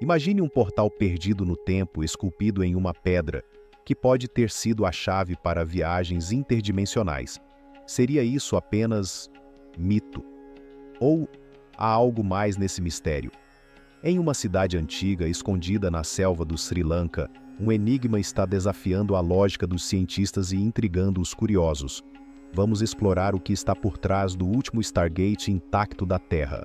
Imagine um portal perdido no tempo, esculpido em uma pedra, que pode ter sido a chave para viagens interdimensionais. Seria isso apenas mito? Ou há algo mais nesse mistério? Em uma cidade antiga, escondida na selva do Sri Lanka, um enigma está desafiando a lógica dos cientistas e intrigando os curiosos. Vamos explorar o que está por trás do último Stargate intacto da Terra.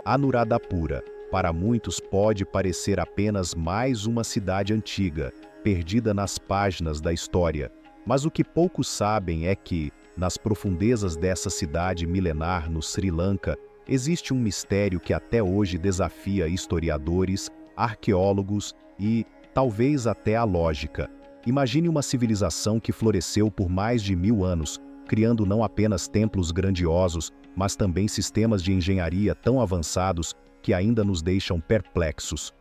Anuradhapura, para muitos pode parecer apenas mais uma cidade antiga, perdida nas páginas da história. Mas o que poucos sabem é que, nas profundezas dessa cidade milenar no Sri Lanka, existe um mistério que até hoje desafia historiadores, arqueólogos e, talvez até a lógica. Imagine uma civilização que floresceu por mais de 1000 anos, criando não apenas templos grandiosos, mas também sistemas de engenharia tão avançados que ainda nos deixam perplexos.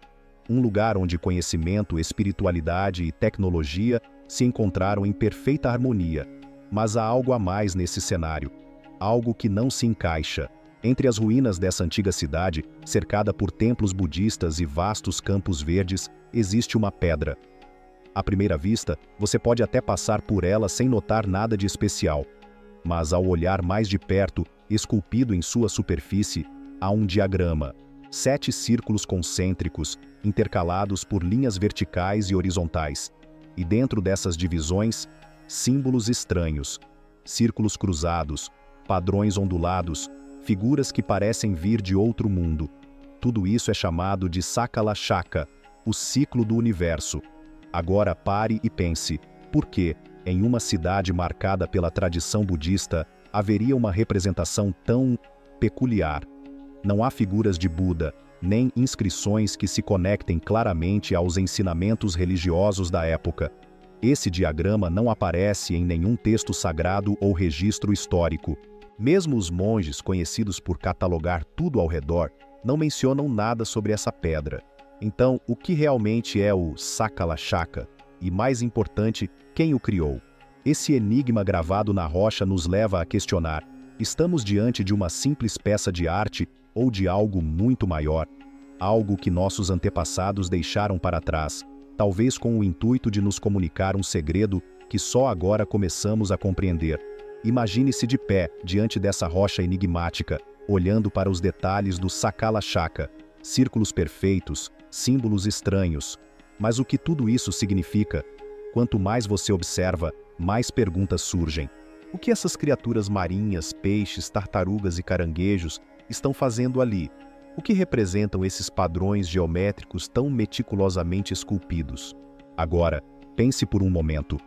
Um lugar onde conhecimento, espiritualidade e tecnologia se encontraram em perfeita harmonia. Mas há algo a mais nesse cenário, algo que não se encaixa. Entre as ruínas dessa antiga cidade, cercada por templos budistas e vastos campos verdes, existe uma pedra. À primeira vista, você pode até passar por ela sem notar nada de especial. Mas ao olhar mais de perto, esculpido em sua superfície, há um diagrama. 7 círculos concêntricos, intercalados por linhas verticais e horizontais. E dentro dessas divisões, símbolos estranhos, círculos cruzados, padrões ondulados, figuras que parecem vir de outro mundo. Tudo isso é chamado de Sakala Chakra, o ciclo do universo. Agora pare e pense, por que, em uma cidade marcada pela tradição budista, haveria uma representação tão peculiar? Não há figuras de Buda, nem inscrições que se conectem claramente aos ensinamentos religiosos da época. Esse diagrama não aparece em nenhum texto sagrado ou registro histórico. Mesmo os monges, conhecidos por catalogar tudo ao redor, não mencionam nada sobre essa pedra. Então, o que realmente é o Sakala Chakra? E mais importante, quem o criou? Esse enigma gravado na rocha nos leva a questionar: estamos diante de uma simples peça de arte ou de algo muito maior? Algo que nossos antepassados deixaram para trás, talvez com o intuito de nos comunicar um segredo que só agora começamos a compreender. Imagine-se de pé diante dessa rocha enigmática, olhando para os detalhes do Sakala Chakra, círculos perfeitos, símbolos estranhos. Mas o que tudo isso significa? Quanto mais você observa, mais perguntas surgem. O que essas criaturas marinhas, peixes, tartarugas e caranguejos estão fazendo ali? O que representam esses padrões geométricos tão meticulosamente esculpidos? Agora, pense por um momento.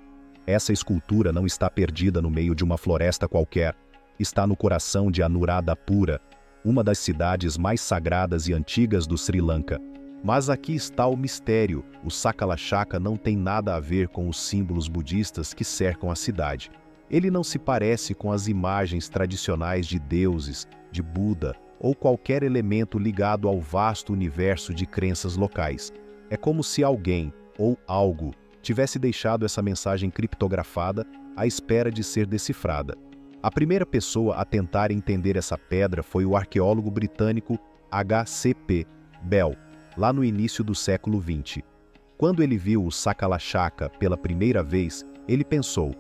Essa escultura não está perdida no meio de uma floresta qualquer. Está no coração de Anuradhapura, uma das cidades mais sagradas e antigas do Sri Lanka. Mas aqui está o mistério: o Sakala Chakra não tem nada a ver com os símbolos budistas que cercam a cidade. Ele não se parece com as imagens tradicionais de deuses, de Buda ou qualquer elemento ligado ao vasto universo de crenças locais. É como se alguém, ou algo, tivesse deixado essa mensagem criptografada à espera de ser decifrada. A primeira pessoa a tentar entender essa pedra foi o arqueólogo britânico H.C.P. Bell, lá no início do século XX. Quando ele viu o Sakala Chakra pela primeira vez, ele pensou: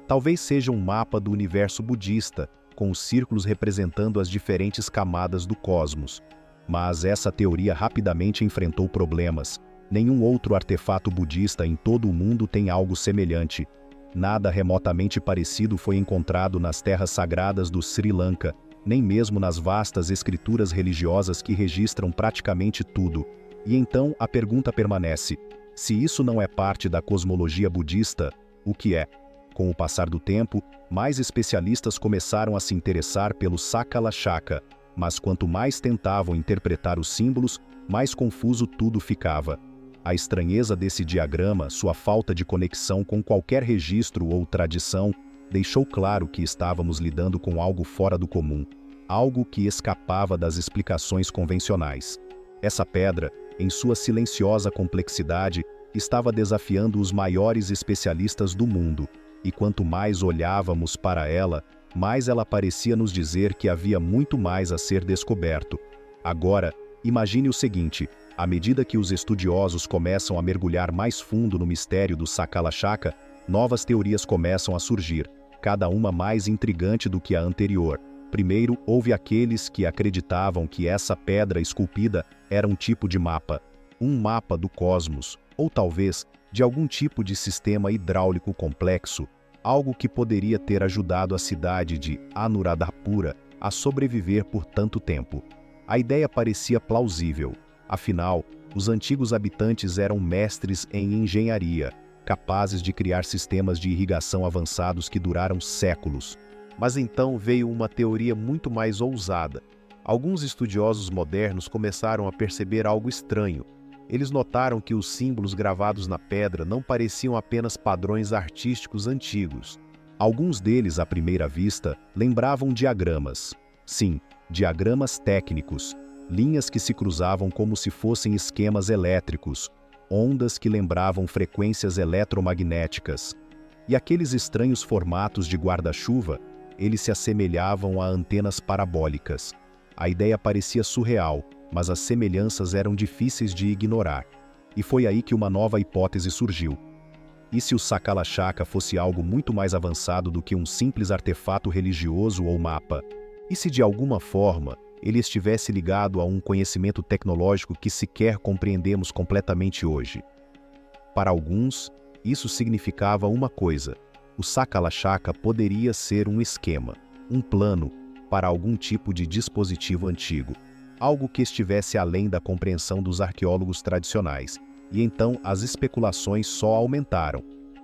talvez seja um mapa do universo budista, com os círculos representando as diferentes camadas do cosmos. Mas essa teoria rapidamente enfrentou problemas. Nenhum outro artefato budista em todo o mundo tem algo semelhante. Nada remotamente parecido foi encontrado nas terras sagradas do Sri Lanka, nem mesmo nas vastas escrituras religiosas que registram praticamente tudo. E então a pergunta permanece: se isso não é parte da cosmologia budista, o que é? Com o passar do tempo, mais especialistas começaram a se interessar pelo Sakala Chakra, mas quanto mais tentavam interpretar os símbolos, mais confuso tudo ficava. A estranheza desse diagrama, sua falta de conexão com qualquer registro ou tradição, deixou claro que estávamos lidando com algo fora do comum, algo que escapava das explicações convencionais. Essa pedra, em sua silenciosa complexidade, estava desafiando os maiores especialistas do mundo, e quanto mais olhávamos para ela, mais ela parecia nos dizer que havia muito mais a ser descoberto. Agora, imagine o seguinte: à medida que os estudiosos começam a mergulhar mais fundo no mistério do Sakala Chaka, novas teorias começam a surgir, cada uma mais intrigante do que a anterior. Primeiro, houve aqueles que acreditavam que essa pedra esculpida era um tipo de mapa, um mapa do cosmos, ou talvez de algum tipo de sistema hidráulico complexo, algo que poderia ter ajudado a cidade de Anuradhapura a sobreviver por tanto tempo. A ideia parecia plausível, afinal, os antigos habitantes eram mestres em engenharia, capazes de criar sistemas de irrigação avançados que duraram séculos. Mas então veio uma teoria muito mais ousada. Alguns estudiosos modernos começaram a perceber algo estranho. Eles notaram que os símbolos gravados na pedra não pareciam apenas padrões artísticos antigos. Alguns deles, à primeira vista, lembravam diagramas. Sim, diagramas técnicos, linhas que se cruzavam como se fossem esquemas elétricos, ondas que lembravam frequências eletromagnéticas. E aqueles estranhos formatos de guarda-chuva, eles se assemelhavam a antenas parabólicas. A ideia parecia surreal, mas as semelhanças eram difíceis de ignorar. E foi aí que uma nova hipótese surgiu. E se o Sakala Chaka fosse algo muito mais avançado do que um simples artefato religioso ou mapa? E se de alguma forma ele estivesse ligado a um conhecimento tecnológico que sequer compreendemos completamente hoje? Para alguns, isso significava uma coisa: o Sakala Chaka poderia ser um esquema, um plano para algum tipo de dispositivo antigo, algo que estivesse além da compreensão dos arqueólogos tradicionais, e então as especulações só aumentaram.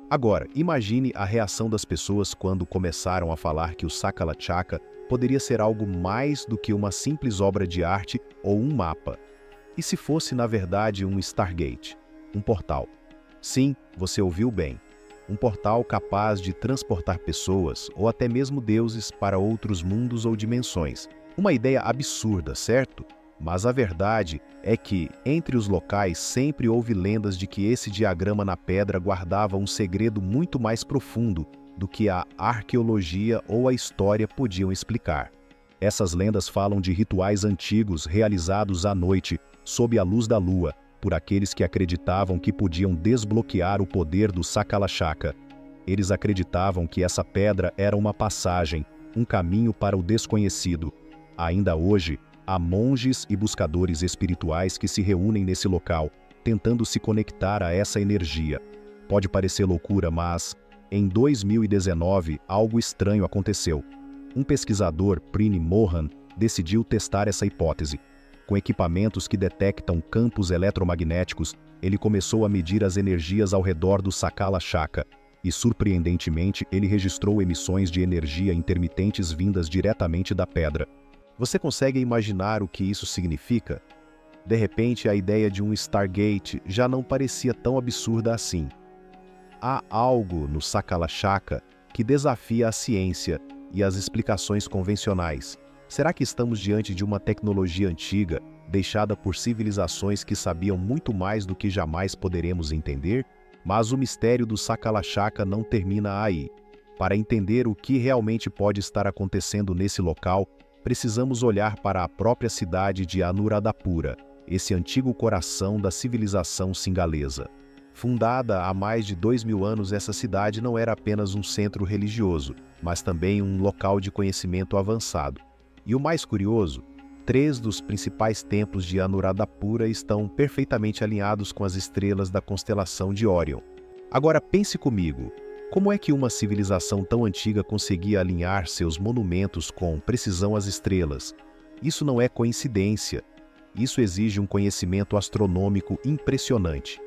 Agora, imagine a reação das pessoas quando começaram a falar que o Sakala Chaka poderia ser algo mais do que uma simples obra de arte ou um mapa. E se fosse, na verdade, um Stargate, um portal? Sim, você ouviu bem. Um portal capaz de transportar pessoas ou até mesmo deuses para outros mundos ou dimensões. Uma ideia absurda, certo? Mas a verdade é que, entre os locais, sempre houve lendas de que esse diagrama na pedra guardava um segredo muito mais profundo do que a arqueologia ou a história podiam explicar. Essas lendas falam de rituais antigos realizados à noite, sob a luz da lua, por aqueles que acreditavam que podiam desbloquear o poder do Sakala Chaka. Eles acreditavam que essa pedra era uma passagem, um caminho para o desconhecido. Ainda hoje, há monges e buscadores espirituais que se reúnem nesse local, tentando se conectar a essa energia. Pode parecer loucura, mas, em 2019, algo estranho aconteceu. Um pesquisador, Prini Mohan, decidiu testar essa hipótese. Com equipamentos que detectam campos eletromagnéticos, ele começou a medir as energias ao redor do Sakala Chaka, e surpreendentemente ele registrou emissões de energia intermitentes vindas diretamente da pedra. Você consegue imaginar o que isso significa? De repente, a ideia de um Stargate já não parecia tão absurda assim. Há algo no Sakala Chaka que desafia a ciência e as explicações convencionais. Será que estamos diante de uma tecnologia antiga, deixada por civilizações que sabiam muito mais do que jamais poderemos entender? Mas o mistério do Sakala Chaka não termina aí. Para entender o que realmente pode estar acontecendo nesse local, precisamos olhar para a própria cidade de Anuradhapura, esse antigo coração da civilização singalesa. Fundada há mais de 2000 anos, essa cidade não era apenas um centro religioso, mas também um local de conhecimento avançado. E o mais curioso, 3 dos principais templos de Anuradhapura estão perfeitamente alinhados com as estrelas da constelação de Órion. Agora pense comigo, como é que uma civilização tão antiga conseguia alinhar seus monumentos com precisão às estrelas? Isso não é coincidência. Isso exige um conhecimento astronômico impressionante.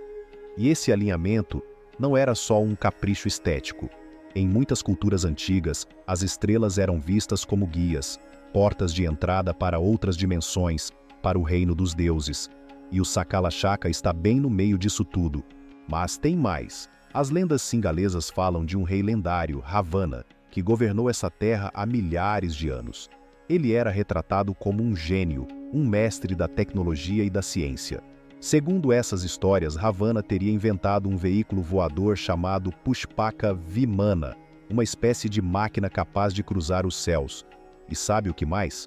E esse alinhamento não era só um capricho estético. Em muitas culturas antigas, as estrelas eram vistas como guias, portas de entrada para outras dimensões, para o reino dos deuses. E o Sakala Chaka está bem no meio disso tudo. Mas tem mais. As lendas singalesas falam de um rei lendário, Ravana, que governou essa terra há milhares de anos. Ele era retratado como um gênio, um mestre da tecnologia e da ciência. Segundo essas histórias, Ravana teria inventado um veículo voador chamado Pushpaka Vimana, uma espécie de máquina capaz de cruzar os céus. E sabe o que mais?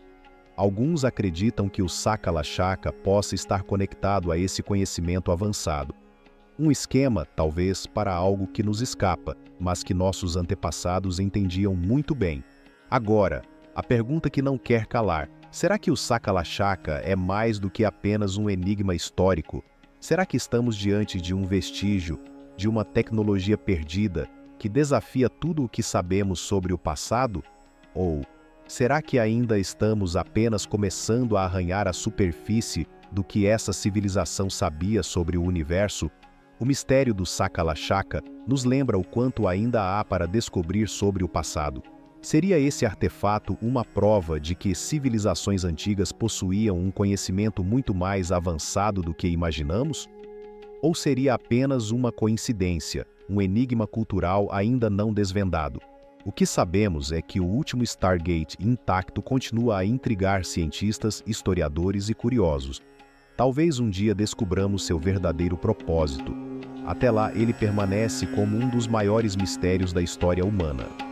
Alguns acreditam que o Sakala Chaka possa estar conectado a esse conhecimento avançado. Um esquema, talvez, para algo que nos escapa, mas que nossos antepassados entendiam muito bem. Agora, a pergunta que não quer calar: será que o Sakala Chaka é mais do que apenas um enigma histórico? Será que estamos diante de um vestígio, de uma tecnologia perdida, que desafia tudo o que sabemos sobre o passado? Ou será que ainda estamos apenas começando a arranhar a superfície do que essa civilização sabia sobre o universo? O mistério do Sakala Chaka nos lembra o quanto ainda há para descobrir sobre o passado. Seria esse artefato uma prova de que civilizações antigas possuíam um conhecimento muito mais avançado do que imaginamos? Ou seria apenas uma coincidência, um enigma cultural ainda não desvendado? O que sabemos é que o último Stargate intacto continua a intrigar cientistas, historiadores e curiosos. Talvez um dia descubramos seu verdadeiro propósito. Até lá, ele permanece como um dos maiores mistérios da história humana.